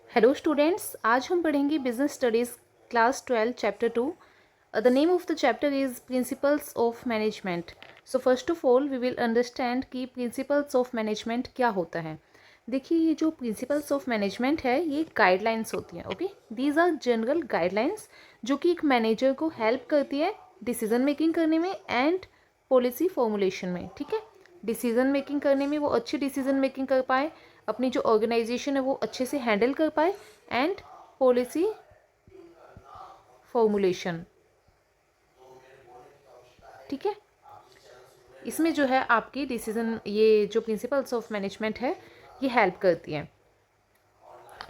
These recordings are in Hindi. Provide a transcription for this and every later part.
हेलो स्टूडेंट्स, आज हम पढ़ेंगे business studies class 12 chapter 2। The name of the chapter is principles of management. So first of all we will understand कि प्रिंसिपल्स ऑफ मैनेजमेंट क्या होता है। देखिए, ये जो प्रिंसिपल्स ऑफ मैनेजमेंट है ये गाइडलाइंस होती हैं। Okay, these are general guidelines जो कि एक मैनेजर को हेल्प करती है डिसीजन मेकिंग करने में एंड पॉलिसी फॉर्मुलेशन में। ठीक है, डिसीजन मेकिंग करने में वो अच्छी डिसीजन मेकिंग कर पाए, अपनी जो ऑर्गेनाइजेशन है वो अच्छे से हैंडल कर पाए एंड पॉलिसी फॉर्मुलेशन। ठीक है, इसमें जो है आपकी डिसीजन, ये जो प्रिंसिपल्स ऑफ मैनेजमेंट है ये हेल्प करती हैं।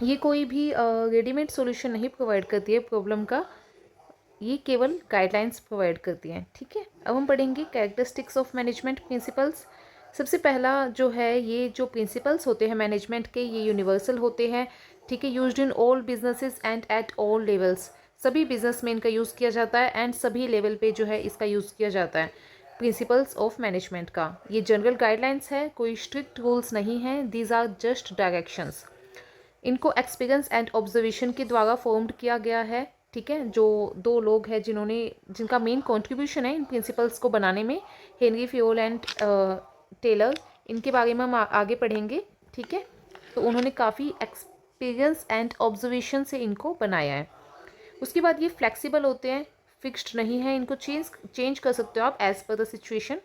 ये कोई भी रेडीमेड सॉल्यूशन नहीं प्रोवाइड करती है प्रॉब्लम का, ये केवल गाइडलाइंस प्रोवाइड करती हैं। ठीक है, अब हम पढ़ेंगे कैरेक्टरिस्टिक्स ऑफ मैनेजमेंट प्रिंसिपल्स। सबसे पहला जो है, ये जो प्रिंसिपल्स होते हैं मैनेजमेंट के ये यूनिवर्सल होते हैं। ठीक है, used in all businesses and at all levels. सभी बिजनेस में इनका यूज़ किया जाता है एंड सभी लेवल पे जो है इसका यूज़ किया जाता है प्रिंसिपल्स ऑफ मैनेजमेंट का। ये जनरल गाइडलाइंस है, कोई स्ट्रिक्ट रूल्स नहीं हैं, दीज आर जस्ट डायरेक्शंस। इनको एक्सपीरियंस एंड ऑब्जर्वेशन के द्वारा फॉर्म्ड किया गया है। ठीक है, जो दो लोग हैं जिनका मेन कंट्रीब्यूशन है इन प्रिंसिपल्स को बनाने में, हेनरी फ्योल एंड टेलर, इनके बारे में हम आगे पढ़ेंगे। ठीक है, तो उन्होंने काफ़ी एक्सपीरियंस एंड ऑब्जर्वेशन से इनको बनाया है। उसके बाद ये फ्लेक्सिबल होते हैं, फिक्स्ड नहीं है, इनको चेंज कर सकते हो आप एज पर द सिचुएशन।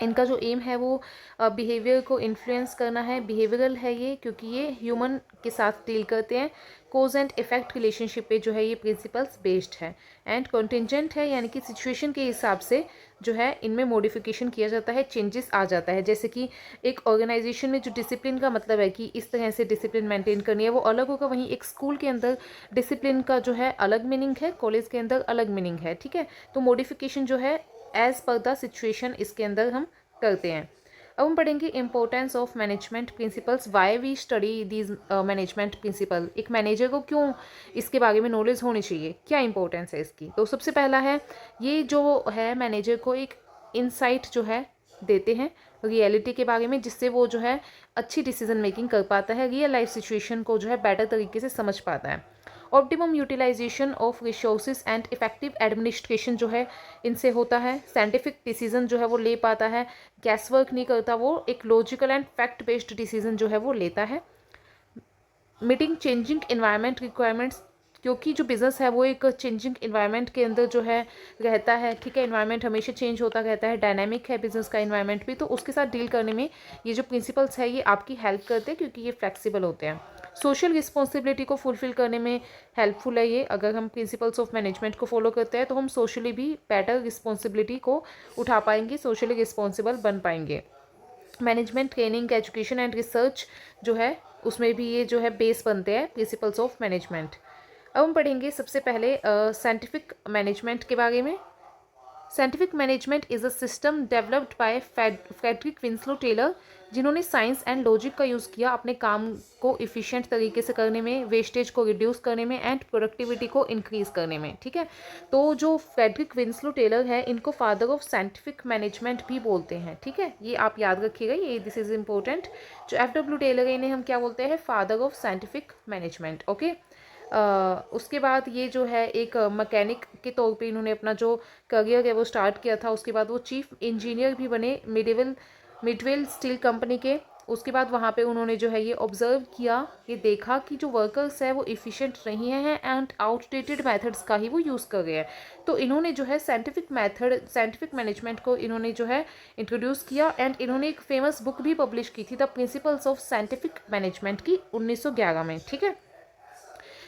इनका जो एम है वो बिहेवियर को इन्फ्लुएंस करना है, बिहेवियरल है ये, क्योंकि ये ह्यूमन के साथ डील करते हैं। कोज एंड इफेक्ट रिलेशनशिप पे जो है ये प्रिंसिपल्स बेस्ड है। एंड कॉन्टिजेंट है, यानी कि सिचुएशन के हिसाब से जो है इनमें मॉडिफिकेशन किया जाता है, चेंजेस आ जाता है। जैसे कि एक ऑर्गेनाइजेशन में जो डिसिप्लिन का मतलब है कि इस तरह से डिसिप्लिन मेंटेन करनी है वो अलग होगा, वहीं एक स्कूल के अंदर डिसिप्लिन का जो है अलग मीनिंग है, कॉलेज के अंदर अलग मीनिंग है। ठीक है, तो मॉडिफिकेशन जो है एज पर द सिचुएशन इसके अंदर हम करते हैं। अब हम पढ़ेंगे importance of management principles, why we study these management principle. एक मैनेजर को क्यों इसके बारे में नॉलेज होनी चाहिए, क्या इंपॉर्टेंस है इसकी। तो सबसे पहला है, ये जो है मैनेजर को एक इंसाइट जो है देते हैं रियलिटी के बारे में, जिससे वो जो है अच्छी डिसीजन मेकिंग कर पाता है, रियल लाइफ सिचुएशन को जो है बेटर तरीके से समझ पाता है। Optimum utilisation of resources and effective administration जो है इनसे होता है। साइंटिफिक डिसीजन जो है वो ले पाता है, गैस वर्क नहीं करता, वो एक logical and fact based decision जो है वो लेता है। मीटिंग चेंजिंग इन्वायरमेंट रिक्वायरमेंट्स, क्योंकि जो बिज़नेस है वो एक चेंजिंग इन्वायरमेंट के अंदर जो है रहता है। ठीक है, इन्वायरमेंट हमेशा चेंज होता रहता है, डायनामिक है बिज़नेस का इन्वायरमेंट भी, तो उसके साथ डील करने में ये जो प्रिंसिपल्स है ये आपकी हेल्प करते हैं, क्योंकि ये फ्लेक्सिबल होते हैं। सोशल रिस्पॉन्सिबिलिटी को फुलफिल करने में हेल्पफुल है ये। अगर हम प्रिंसिपल्स ऑफ मैनेजमेंट को फॉलो करते हैं तो हम सोशली भी बेटर रिस्पॉन्सिबिलिटी को उठा पाएंगे, सोशली रिस्पॉन्सिबल बन पाएंगे। Management training, education and research जो है उसमें भी ये जो है बेस बनते हैं प्रिंसिपल्स ऑफ मैनेजमेंट। अब हम पढ़ेंगे सबसे पहले साइंटिफिक मैनेजमेंट के बारे में। Scientific management is a system developed by Frederick Winslow Taylor, जिन्होंने साइंस एंड लॉजिक का यूज़ किया अपने काम को इफ़िशिएंट तरीके से करने में, वेस्टेज को रिड्यूस करने में एंड प्रोडक्टिविटी को इंक्रीज़ करने में। ठीक है, तो जो फ्रेडरिक विंसलो टेलर है इनको फादर ऑफ साइंटिफिक मैनेजमेंट भी बोलते हैं। ठीक है, ये आप याद रखिएगा, ये दिस इज़ इम्पोर्टेंट। जो FW टेलर है इन्हें हम क्या बोलते हैं, father of scientific management. Okay, उसके बाद ये जो है एक मैकेनिक के तौर पे इन्होंने अपना जो करियर है वो स्टार्ट किया था। उसके बाद वो चीफ इंजीनियर भी बने मिडवेल स्टील कंपनी के। उसके बाद वहाँ पे उन्होंने जो है ये ऑब्जर्व किया, ये देखा कि जो वर्कर्स है वो इफ़िशिएंट नहीं है एंड आउटडेटेड मेथड्स का ही वो यूज़ कर रहे हैं। तो इन्होंने जो है साइंटिफिक मैनेजमेंट को इन्होंने जो है इंट्रोड्यूस किया एंड इन्होंने एक फेमस बुक भी पब्लिश की थी, the principles of scientific management की, 1911 में। ठीक है,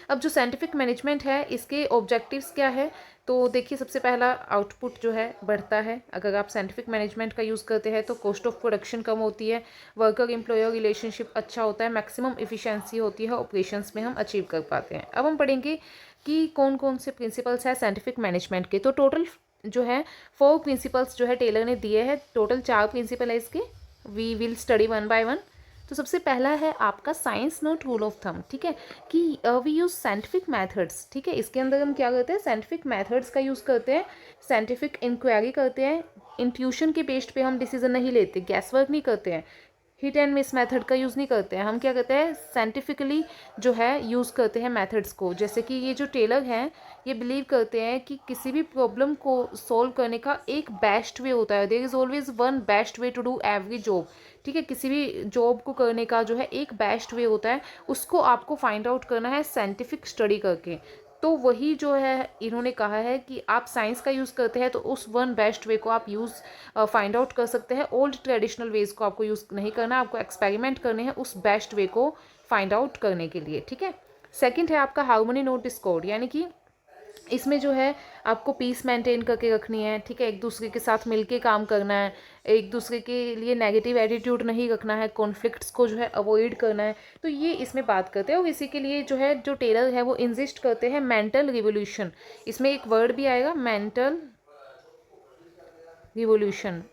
अब जो साइंटिफिक मैनेजमेंट है इसके ऑब्जेक्टिव्स क्या है, तो देखिए सबसे पहला आउटपुट जो है बढ़ता है। अगर आप साइंटिफिक मैनेजमेंट का यूज़ करते हैं तो कॉस्ट ऑफ प्रोडक्शन कम होती है, वर्कर एम्प्लॉयर रिलेशनशिप अच्छा होता है, मैक्सिमम इफिशिएंसी होती है, ऑपरेशंस में हम अचीव कर पाते हैं। अब हम पढ़ेंगे कि कौन कौन से प्रिंसिपल्स हैं साइंटिफिक मैनेजमेंट के। तो टोटल जो है 4 प्रिंसिपल्स जो है टेलर ने दिए हैं, टोटल 4 प्रिंसिपल है इसके। We will study one by one. तो सबसे पहला है आपका science not rule of thumb. ठीक है, कि वी यूज़ साइंटिफिक मेथड्स। ठीक है, इसके अंदर हम क्या करते हैं, साइंटिफिक मेथड्स का यूज़ करते हैं, साइंटिफिक इंक्वायरी करते हैं, इंट्यूशन के बेस्ड पे हम डिसीजन नहीं लेते, गैस वर्क नहीं करते हैं। हिट एंड मिस मेथड का यूज़ नहीं करते हैं, हम क्या करते हैं साइंटिफिकली जो है यूज़ करते हैं मेथड्स को। जैसे कि ये जो टेलर हैं ये बिलीव करते हैं कि किसी भी प्रॉब्लम को सॉल्व करने का एक बेस्ट वे होता है, there is always one best way to do every job. ठीक है, किसी भी जॉब को करने का जो है एक बेस्ट वे होता है, उसको आपको फाइंड आउट करना है साइंटिफिक स्टडी करके। तो वही जो है इन्होंने कहा है कि आप साइंस का यूज़ करते हैं तो उस वन बेस्ट वे को आप यूज़ फाइंड आउट कर सकते हैं। ओल्ड ट्रेडिशनल वेज को आपको यूज़ नहीं करना, आपको एक्सपेरिमेंट करने हैं उस बेस्ट वे को फाइंड आउट करने के लिए। ठीक है, सेकंड है आपका हार्मोनी नोट डिस्कॉर्ड, यानी कि इसमें जो है आपको पीस मेंटेन करके रखनी है। ठीक है, एक दूसरे के साथ मिलके काम करना है, एक दूसरे के लिए नेगेटिव एटीट्यूड नहीं रखना है, कॉन्फ्लिक्ट्स को जो है अवॉइड करना है। तो ये इसमें बात करते हैं और इसी के लिए जो है जो टेलर है वो इंसिस्ट करते हैं मेंटल रिवोल्यूशन। इसमें एक वर्ड भी आएगा मेंटल रिवोल्यूशन।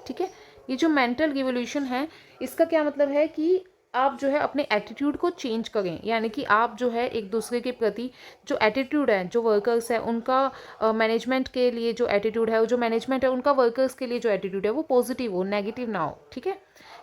ठीक है, ये जो मेंटल रिवोल्यूशन है इसका क्या मतलब है कि आप जो है अपने एटीट्यूड को चेंज करें, यानी कि आप जो है एक दूसरे के प्रति जो एटीट्यूड है, जो वर्कर्स है उनका मैनेजमेंट के लिए जो एटीट्यूड है, जो मैनेजमेंट है उनका वर्कर्स के लिए जो एटीट्यूड है वो पॉजिटिव हो, नेगेटिव ना हो। ठीक है,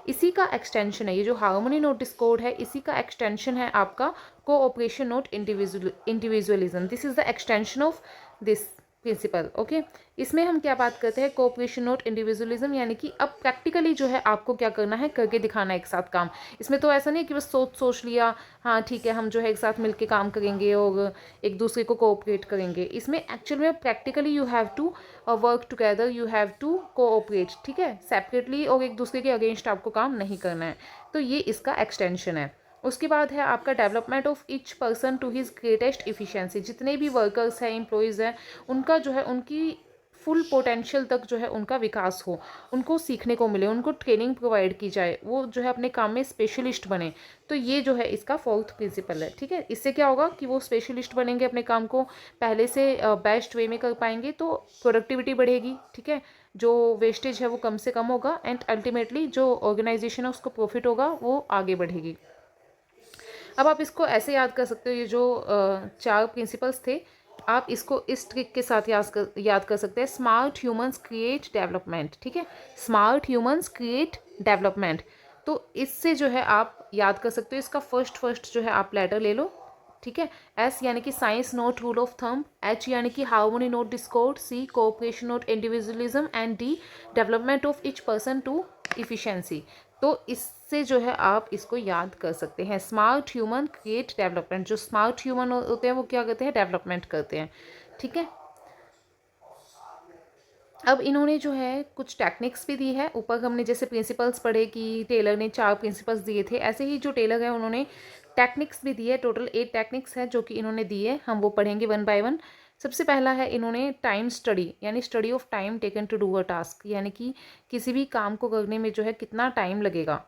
इसी का एक्सटेंशन है ये जो हार्मोनी नोट डिस्कॉर्ड है, इसी का एक्सटेंशन है आपका cooperation not individualism. This is the extension of this principle. Okay, इसमें हम क्या बात करते हैं कोऑपरेशन नोट इंडिविजुअलिज्म, यानी कि अब प्रैक्टिकली जो है आपको क्या करना है, करके दिखाना है एक साथ काम। इसमें तो ऐसा नहीं है कि बस सोच लिया हाँ ठीक है हम जो है एक साथ मिलके काम करेंगे और एक दूसरे को कोऑपरेट करेंगे। इसमें एक्चुअल में practically you have to work together, you have to cooperate. ठीक है, सेपरेटली और एक दूसरे के अगेंस्ट आपको काम नहीं करना है। तो ये इसका एक्सटेंशन है। उसके बाद है आपका development of each person to his greatest efficiency. जितने भी वर्कर्स हैं, एम्प्लॉयज़ हैं, उनका जो है उनकी फुल पोटेंशियल तक जो है उनका विकास हो, उनको सीखने को मिले, उनको ट्रेनिंग प्रोवाइड की जाए, वो जो है अपने काम में स्पेशलिस्ट बने। तो ये जो है इसका फोर्थ प्रिंसिपल है। ठीक है, इससे क्या होगा कि वो स्पेशलिस्ट बनेंगे, अपने काम को पहले से बेस्ट वे में कर पाएंगे, तो प्रोडक्टिविटी बढ़ेगी। ठीक है, जो वेस्टेज है वो कम से कम होगा एंड अल्टीमेटली जो ऑर्गेनाइजेशन है उसको प्रॉफिट होगा, वो आगे बढ़ेगी। अब आप इसको ऐसे याद कर सकते हो, ये जो चार प्रिंसिपल्स थे आप इसको इस ट्रिक के साथ याद कर सकते हैं। Smart humans create development. ठीक है, स्मार्ट ह्यूमंस क्रिएट डेवलपमेंट। तो इससे जो है आप याद कर सकते हो, इसका फर्स्ट जो है आप लेटर ले लो। ठीक है, एस यानी कि science not rule of thumb, H यानी कि harmony not discord, C cooperation not individualism and D development of each person to efficiency. तो इससे जो है आप इसको याद कर सकते हैं। स्मार्ट ह्यूमन क्रिएट डेवलपमेंट, जो स्मार्ट ह्यूमन होते हैं वो क्या करते हैं, डेवलपमेंट करते हैं। ठीक है, अब इन्होंने जो है कुछ टेक्निक्स भी दी है। ऊपर हमने जैसे प्रिंसिपल्स पढ़े कि टेलर ने 4 प्रिंसिपल्स दिए थे, ऐसे ही जो टेलर है उन्होंने टेक्निक्स भी दी है। टोटल 8 टेक्निक्स है जो कि इन्होंने दी है, हम वो पढ़ेंगे वन बाय वन। सबसे पहला है इन्होंने टाइम स्टडी, यानी study of time taken to do a task, यानी कि किसी भी काम को करने में जो है कितना टाइम लगेगा।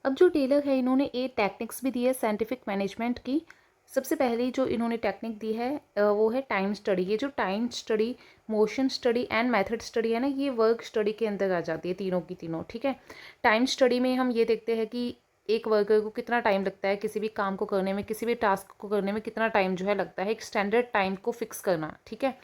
अब जो टेलर है इन्होंने 8 टेक्निक्स भी दी है साइंटिफिक मैनेजमेंट की। सबसे पहली जो इन्होंने टेक्निक दी है वो है टाइम स्टडी। ये जो time study, motion study and method study है ना, ये वर्क स्टडी के अंदर आ जाती है तीनों की तीनों। ठीक है, टाइम स्टडी में हम ये देखते हैं कि एक वर्कर को कितना टाइम लगता है किसी भी काम को करने में, किसी भी टास्क को करने में कितना टाइम जो है लगता है, एक स्टैंडर्ड टाइम को फिक्स करना। ठीक है,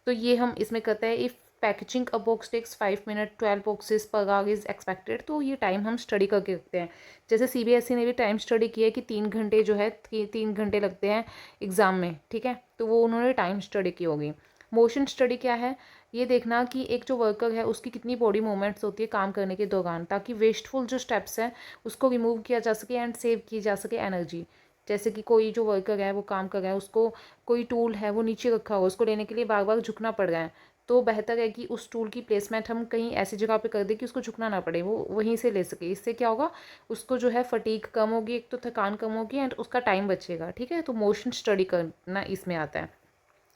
तो ये हम इसमें करते हैं if packaging a box takes 5 minute 12 boxes per hour is expected. तो ये टाइम हम स्टडी करके रखते हैं। जैसे सीबीएसई ने भी टाइम स्टडी किया है कि 3 घंटे जो है 3 घंटे लगते हैं एग्ज़ाम में। ठीक है, तो वो उन्होंने टाइम स्टडी की होगी। मोशन स्टडी क्या है, ये देखना कि एक जो वर्कर है उसकी कितनी बॉडी मूवमेंट्स होती है काम करने के दौरान, ताकि वेस्टफुल जो स्टेप्स हैं उसको रिमूव किया जा सके एंड सेव की जा सके एनर्जी। जैसे कि कोई जो वर्कर है वो काम कर रहा है, उसको कोई टूल है वो नीचे रखा हुआ, उसको लेने के लिए बार बार झुकना पड़ रहा है, तो बेहतर है कि उस टूल की प्लेसमेंट हम कहीं ऐसी जगह पे कर दें कि उसको झुकना ना पड़े, वो वहीं से ले सके। इससे क्या होगा, उसको जो है फटीग कम होगी, एक तो थकान कम होगी एंड उसका टाइम बचेगा। ठीक है, तो मोशन स्टडी करना इसमें आता है।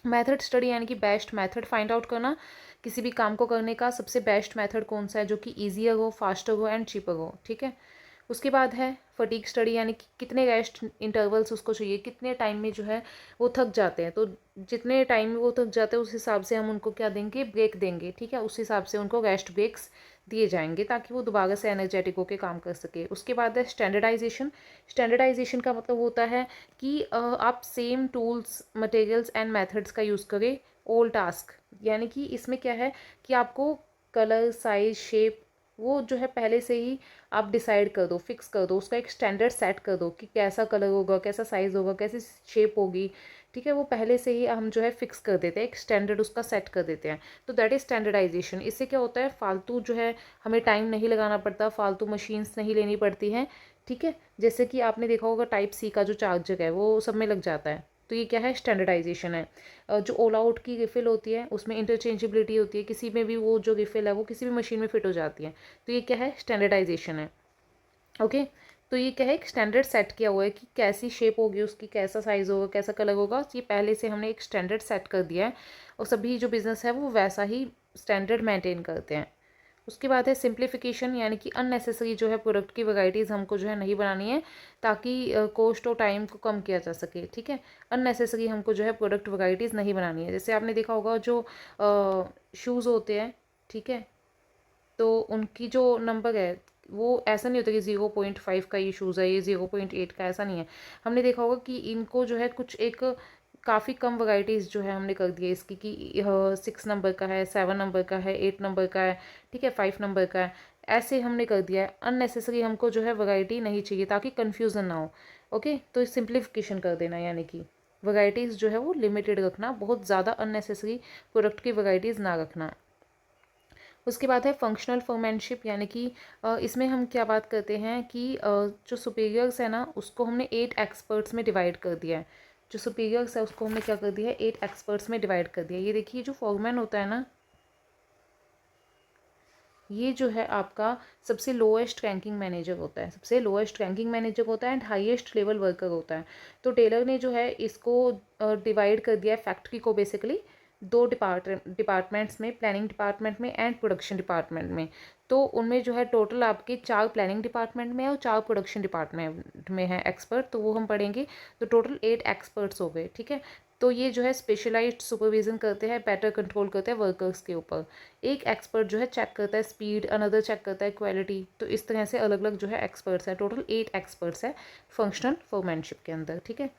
मेथड स्टडी यानी कि बेस्ट मेथड फाइंड आउट करना, किसी भी काम को करने का सबसे बेस्ट मेथड कौन सा है जो कि ईजियर हो, फास्टर हो एंड चीपर हो। ठीक है, उसके बाद है फटीग स्टडी, यानी कि कितने रेस्ट इंटरवल्स उसको चाहिए, कितने टाइम में जो है वो थक जाते हैं, तो जितने टाइम में वो थक जाते हैं उस हिसाब से हम उनको क्या देंगे, ब्रेक देंगे। ठीक है, उस हिसाब से उनको रेस्ट ब्रेक्स दिए जाएंगे ताकि वो दोबारा से एनर्जेटिक होकर काम कर सके। उसके बाद है स्टैंडर्डाइजेशन। स्टैंडर्डाइजेशन का मतलब होता है कि आप same tools, materials and methods का यूज़ करें ऑल टास्क, यानी कि इसमें क्या है कि आपको कलर, साइज़, शेप वो जो है पहले से ही आप डिसाइड कर दो, फिक्स कर दो, उसका एक स्टैंडर्ड सेट कर दो कि कैसा कलर होगा, कैसा साइज़ होगा, कैसी शेप होगी, ठीक है। वो पहले से ही हम जो है फिक्स कर देते हैं, एक स्टैंडर्ड उसका सेट कर देते हैं। तो दैट इज़ स्टैंडर्डाइजेशन। इससे क्या होता है, फालतू जो है हमें टाइम नहीं लगाना पड़ता, फालतू मशीन्स नहीं लेनी पड़ती हैं, ठीक है। जैसे कि आपने देखा होगा टाइप सी का जो चार्जर है वो सब में लग जाता है, तो ये क्या है, स्टैंडर्डाइजेशन है। जो ऑल आउट की रिफ़िल होती है उसमें इंटरचेंजेबिलिटी होती है, किसी में भी वो जो रिफ़िल है वो किसी भी मशीन में फिट हो जाती है, तो ये क्या है, स्टैंडर्डाइजेशन है। ओके, तो ये क्या है, एक स्टैंडर्ड सेट किया हुआ है कि कैसी शेप होगी उसकी, कैसा साइज़ होगा, कैसा कलर होगा, ये पहले से हमने एक स्टैंडर्ड सेट कर दिया है और सभी जो बिज़नेस है वो वैसा ही स्टैंडर्ड मेंटेन करते हैं। उसके बाद है सिंप्लीफिकेशन, यानी कि अननेसेसरी जो है प्रोडक्ट की वैराइटीज़ हमको जो है नहीं बनानी है, ताकि कॉस्ट और टाइम को कम किया जा सके, ठीक है। अननेसेसरी हमको जो है प्रोडक्ट वैराइटीज़ नहीं बनानी है। जैसे आपने देखा होगा जो शूज़ होते हैं, ठीक है, तो उनकी जो नंबर है वो ऐसा नहीं होता कि 0.5 का ये शूज़ है, ये 0.8 का, ऐसा नहीं है। हमने देखा होगा कि इनको जो है कुछ एक काफ़ी कम वैराइटीज़ जो है हमने कर दी है इसकी, कि 6 नंबर का है, 7 नंबर का है, 8 नंबर का है, ठीक है, 5 नंबर का है, ऐसे हमने कर दिया है। अननेसेसरी हमको जो है वैराइटी नहीं चाहिए ताकि कन्फ्यूज़न ना हो। ओके, तो सिंप्लीफिकेशन कर देना, यानी कि वैराइटीज़ जो है वो लिमिटेड रखना, बहुत ज़्यादा अननेसेसरी प्रोडक्ट की वैराइटीज़ ना रखना। उसके बाद है फंक्शनल फॉर्मेनशिप, यानी कि इसमें हम क्या बात करते हैं कि जो सुपीरियर्स है ना उसको हमने 8 एक्सपर्ट्स में डिवाइड कर दिया है। जो सुपीरियर्स है उसको हमने क्या कर दिया है, 8 एक्सपर्ट्स में डिवाइड कर दिया है। ये देखिए जो फॉरमैन होता है ना, ये जो है आपका सबसे लोएस्ट रैंकिंग मैनेजर होता है, सबसे लोएस्ट रैंकिंग मैनेजर होता है एंड हाईएस्ट लेवल वर्कर होता है। तो टेलर ने जो है इसको डिवाइड कर दिया है फैक्ट्री को बेसिकली दो डिपार्टमेंट्स में, प्लानिंग डिपार्टमेंट में एंड प्रोडक्शन डिपार्टमेंट में। तो उनमें जो है टोटल आपके 4 प्लानिंग डिपार्टमेंट में और 4 प्रोडक्शन डिपार्टमेंट में है एक्सपर्ट, तो वो हम पढ़ेंगे। तो टोटल 8 एक्सपर्ट्स हो गए, ठीक है। तो ये जो है स्पेशलाइज्ड सुपरविजन करते हैं, बेटर कंट्रोल करते हैं वर्कर्स के ऊपर। एक एक्सपर्ट जो है चेक करता है स्पीड, अनदर चेक करता है क्वालिटी, तो इस तरह से अलग अलग जो है एक्सपर्ट्स है। टोटल 8 एक्सपर्ट्स है फंक्शनल फोरमैनशिप के अंदर, ठीक है।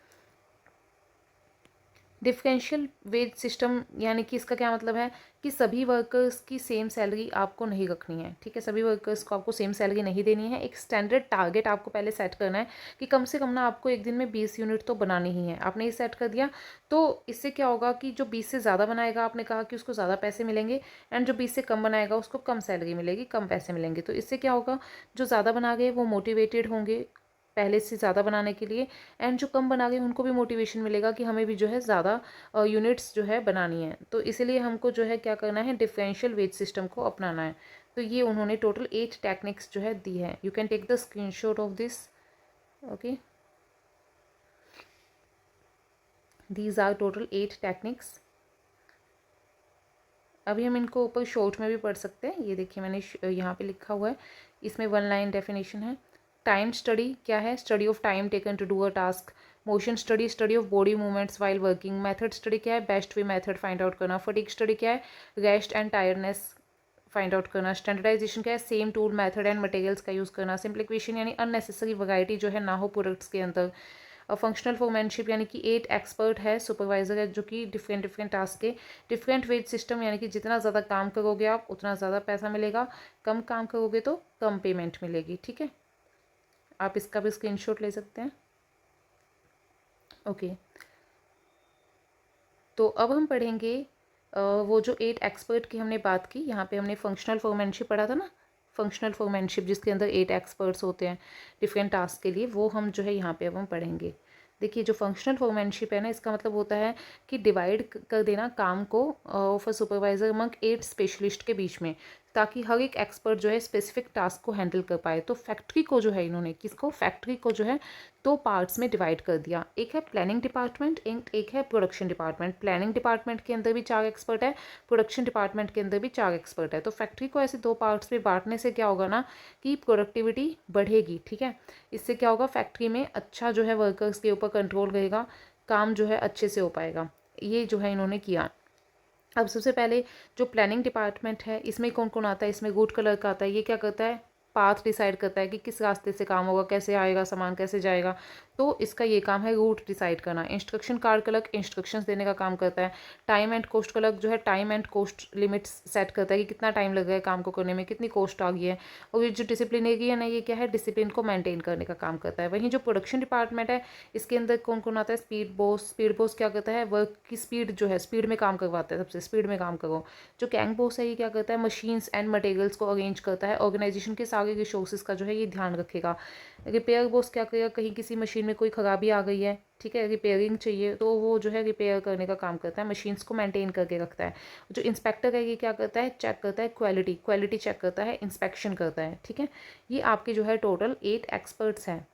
डिफरेंशियल वेज सिस्टम, यानी कि इसका क्या मतलब है कि सभी वर्कर्स की सेम सैलरी आपको नहीं रखनी है, ठीक है। सभी वर्कर्स को आपको सेम सैलरी नहीं देनी है। एक स्टैंडर्ड टारगेट आपको पहले सेट करना है कि कम से कम ना आपको एक दिन में 20 यूनिट तो बनानी ही है। आपने ये सेट कर दिया, तो इससे क्या होगा कि जो 20 से ज़्यादा बनाएगा, आपने कहा कि उसको ज़्यादा पैसे मिलेंगे, एंड जो 20 से कम बनाएगा उसको कम सैलरी मिलेगी, कम पैसे मिलेंगे। तो इससे क्या होगा, जो ज़्यादा बना गए वो मोटिवेटेड होंगे पहले से ज़्यादा बनाने के लिए, एंड जो कम बना गए उनको भी मोटिवेशन मिलेगा कि हमें भी जो है ज़्यादा यूनिट्स जो है बनानी है। तो इसीलिए हमको जो है क्या करना है, डिफरेंशियल वेज सिस्टम को अपनाना है। तो ये उन्होंने टोटल 8 टेक्निक्स जो है दी है। You can take the screenshot of this. Okay, these are total 8 techniques. अभी हम इनको ऊपर शॉर्ट में भी पढ़ सकते हैं। ये देखिए मैंने यहाँ पे लिखा हुआ है, इसमें 1 लाइन डेफिनेशन है। टाइम स्टडी क्या है, study of time taken to do a task. Motion study, study of body movements while working. Method study क्या है, best way method find out करना। फटीग स्टडी क्या है, rest and tiredness find out करना। स्टैंडर्डाइजेशन क्या है, same tool method and materials का यूज़ करना। सिंप्लीफिकेशन यानी अननेसेसरी वैरायटी जो है ना हो प्रोडक्ट्स के अंदर। फंक्शनल फोरमैनशिप यानी कि 8 एक्सपर्ट है, सुपरवाइजर है जो कि डिफरेंट डिफरेंट टास्क के। डिफरेंट वेज सिस्टम यानी कि जितना ज़्यादा काम करोगे आप उतना ज़्यादा पैसा मिलेगा, कम काम करोगे तो कम पेमेंट मिलेगी, ठीक है। आप इसका भी स्क्रीनशॉट ले सकते हैं। ओके, तो अब हम पढ़ेंगे वो जो 8 एक्सपर्ट की हमने बात की, यहाँ पे हमने फंक्शनल फोरमैनशिप पढ़ा था ना, फंक्शनल फोरमैनशिप जिसके अंदर 8 एक्सपर्ट्स होते हैं डिफरेंट टास्क के लिए, वो हम जो है यहाँ पे अब हम पढ़ेंगे। देखिए जो फंक्शनल फोरमैनशिप है ना, इसका मतलब होता है कि डिवाइड कर देना काम को of a supervisor among 8 specialist के बीच में, ताकि हर एक एक्सपर्ट जो है स्पेसिफिक टास्क को हैंडल कर पाए। तो फैक्ट्री को जो है इन्होंने किसको, फैक्ट्री को जो है 2 पार्ट्स में डिवाइड कर दिया। एक है प्लानिंग डिपार्टमेंट, एक है प्रोडक्शन डिपार्टमेंट। प्लानिंग डिपार्टमेंट के अंदर भी 4 एक्सपर्ट है, प्रोडक्शन डिपार्टमेंट के अंदर भी 4 एक्सपर्ट है। तो फैक्ट्री को ऐसे 2 पार्ट्स में बांटने से क्या होगा ना कि प्रोडक्टिविटी बढ़ेगी, ठीक है। इससे क्या होगा, फैक्ट्री में अच्छा जो है वर्कर्स के ऊपर कंट्रोल रहेगा, काम जो है अच्छे से हो पाएगा। ये जो है इन्होंने किया। अब सबसे पहले जो प्लानिंग डिपार्टमेंट है इसमें कौन कौन आता है, इसमें गुड कलर का आता है। ये क्या करता है, पाथ डिसाइड करता है कि किस रास्ते से काम होगा, कैसे आएगा सामान, कैसे जाएगा। तो इसका ये काम है रूट डिसाइड करना। इंस्ट्रक्शन कार्ड क्लर्क इंस्ट्रक्शंस देने का काम करता है। टाइम एंड कॉस्ट क्लर्क जो है time and cost limits set करता है कि कितना टाइम लगेगा है काम को करने में, कितनी कॉस्ट आ गई है। और ये जो डिसिप्लिनरी है ना, ये क्या है, डिसिप्लिन को मेंटेन करने का काम करता है। वहीं जो प्रोडक्शन डिपार्टमेंट है, इसके अंदर कौन कौन आता है, स्पीड बॉस। स्पीड बॉस क्या करता है, वर्क की स्पीड जो है, स्पीड में काम करवाता है, सबसे स्पीड में काम करो। जो गैंग बॉस है, ये क्या करता है, मशीन्स एंड मटेरियल्स को अरेंज करता है, ऑर्गेनाइजेशन के सारे रिसोर्सेज का जो है ये ध्यान रखेगा। रिपेयर बॉस क्या करेगा, कहीं किसी मशीन में कोई खराबी आ गई है, ठीक है, रिपेयरिंग चाहिए, तो वो जो है रिपेयर करने का काम करता है, मशीन्स को मेंटेन करके रखता है। जो इंस्पेक्टर है, ये क्या करता है, चेक करता है, क्वालिटी चेक करता है, इंस्पेक्शन करता है, ठीक है। ये आपके जो है टोटल 8 एक्सपर्ट्स हैं।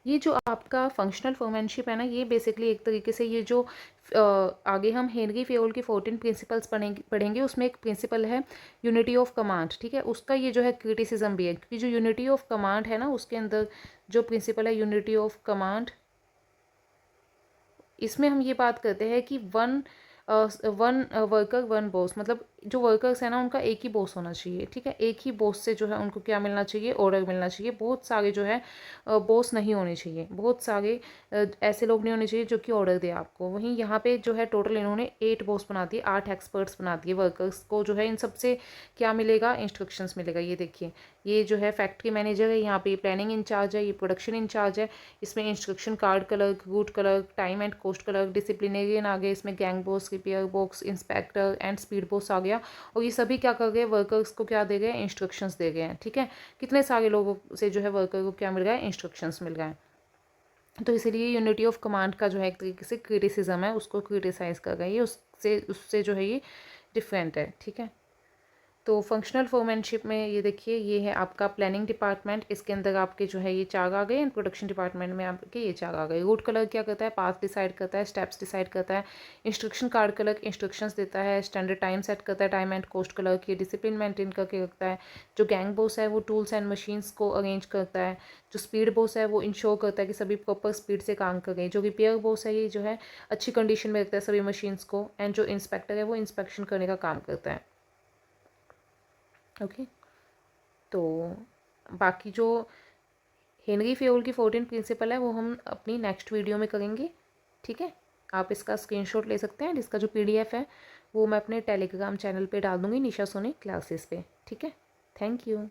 ये जो आपका फंक्शनल फोरमैनशिप है ना, ये बेसिकली एक तरीके से ये जो आगे हम हेनरी फेयोल की 14 प्रिंसिपल्स पढ़ेंगे उसमें एक प्रिंसिपल है यूनिटी ऑफ कमांड, ठीक है। उसका ये जो है क्रिटिसिज्म भी है, क्योंकि जो यूनिटी ऑफ कमांड है ना, उसके अंदर जो प्रिंसिपल है यूनिटी ऑफ कमांड, इसमें हम ये बात करते हैं कि वन वर्कर वन बॉस, मतलब जो वर्कर्स है ना, उनका एक ही बॉस होना चाहिए, ठीक है। एक ही बॉस से जो है उनको क्या मिलना चाहिए, ऑर्डर मिलना चाहिए। बहुत सारे जो है बॉस नहीं होने चाहिए, बहुत सारे ऐसे लोग नहीं होने चाहिए जो कि ऑर्डर दे आपको। वहीं यहाँ पे जो है टोटल इन्होंने 8 बॉस बना दिए, 8 एक्सपर्ट्स बना दिए। वर्कर्स को जो है इन सबसे क्या मिलेगा, इंस्ट्रक्शंस मिलेगा। ये देखिए, ये जो है फैक्ट्री मैनेजर है, यहाँ पे प्लानिंग इंचार्ज है, ये प्रोडक्शन इंचार्ज है, इसमें instruction card clerk, route clerk, time and cost clerk, disciplinarian आ गए, इसमें gang boss, repair box, inspector and speed boss आ गया। और ये सभी क्या कर गए, वर्कर्स को क्या दे गए, इंस्ट्रक्शंस दे गए हैं, ठीक है। कितने सारे लोगों से जो है वर्कर को क्या मिल गया है, इंस्ट्रक्शंस मिल गए हैं। तो इसीलिए यूनिटी ऑफ कमांड का जो है एक तरीके से क्रिटिसिज्म है, उसको क्रिटिसाइज कर गए, ये उससे उससे जो है ये डिफरेंट है, ठीक है। तो फंक्शनल फोरमैनशिप में ये देखिए, ये है आपका प्लानिंग डिपार्टमेंट, इसके अंदर आपके जो है ये 4 आ गए। एंड प्रोडक्शन डिपार्टमेंट में आपके ये 4 आ गए। रूट कलर क्या करता है, पाथ डिसाइड करता है, स्टेप्स डिसाइड करता है। इंस्ट्रक्शन कार्ड कलर इंस्ट्रक्शंस देता है, स्टैंडर्ड टाइम सेट करता है, टाइम एंड कॉस्ट कलर की डिसिप्लिन मेंटेन करके रखता है। जो गैंग बॉस है, वो टूल्स एंड मशीन्स को अरेंज करता है। जो स्पीड बॉस है, वो इंश्योर करता है कि सभी प्रॉपर स्पीड से काम करें। जो रिपेयर बॉस है, ये जो है अच्छी कंडीशन में रखता है सभी मशीन्स को। एंड जो इंस्पेक्टर है, वो इंस्पेक्शन करने का काम करता है, ओके। तो बाकी जो हेनरी फेयोल की 14 प्रिंसिपल है, वो हम अपनी नेक्स्ट वीडियो में करेंगे, ठीक है। आप इसका स्क्रीनशॉट ले सकते हैं, जिसका जो PDF है वो मैं अपने टेलीग्राम चैनल पे डाल दूँगी, निशा सोनी क्लासेस पे, ठीक है। Thank you.